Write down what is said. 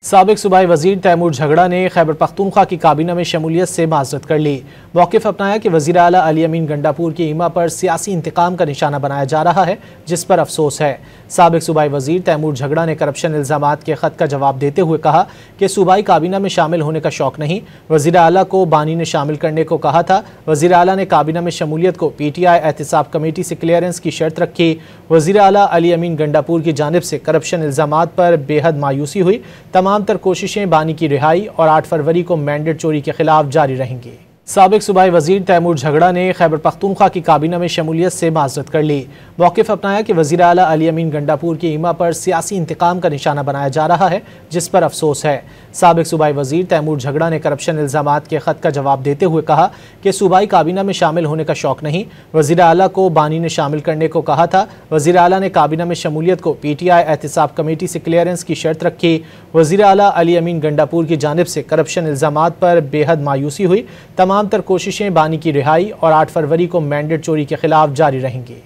साबिक सूबाई वजीर तैमूर झगड़ा ने खैबर पख्तूनख्वा की काबीना में शमूलियत से माजरत कर ली। मौक़िफ़ अपनाया कि वज़ीर आला अली अमीन गंडापुर की ईमा पर सियासी इंतकाम का निशाना बनाया जा रहा है, जिस पर अफसोस है। साबिक सूबाई वजीर तैमूर झगड़ा ने करप्शन इल्ज़ामात के ख़त का जवाब देते हुए कहा कि सूबाई काबीना में शामिल होने का शौक़ नहीं, वज़ीर आला को बानी ने शामिल करने को कहा था। वज़ीर आला ने काबीना में शमूलियत को PTI एहतिसाब कमेटी से क्लियरेंस की शर्त रखी। वज़ीर आला अली अमीन गंडापुर की जानिब से करप्शन इल्ज़ामात पर बेहद मायूसी हुई। तमाम तर कोशिशें बानी की रिहाई और 8 फरवरी को मैंडेट चोरी के खिलाफ जारी रहेंगी। साबिक सूबाई वजीर तैमूर झगड़ा ने खैबर पख्तूनख्वा की काबीना में शमूलियत से माजरत कर ली। मौक़िफ़ अपनाया कि वज़ीर आला अली अमीन गंडापुर की ईमा पर सियासी इंतकाम का निशाना बनाया जा रहा है, जिस पर अफसोस है। साबिक सूबाई वजीर तैमूर झगड़ा ने करप्शन इल्ज़ामात के ख़त का जवाब देते हुए कहा कि सूबाई काबीना में शामिल होने का शौक़ नहीं, वज़ीर आला को बानी ने शामिल करने को कहा था। वज़ीर आला ने काबीना में शमूलियत को PTI एहतिसाब कमेटी से क्लियरेंस की शर्त रखी। वज़ीर आला अली अमीन गंडापुर की जानिब से करप्शन इल्ज़ामात पर बेहद मायूसी हुई। तमाम तर कोशिशें बानी की रिहाई और 8 फरवरी को मैंडेट चोरी के खिलाफ जारी रहेंगी।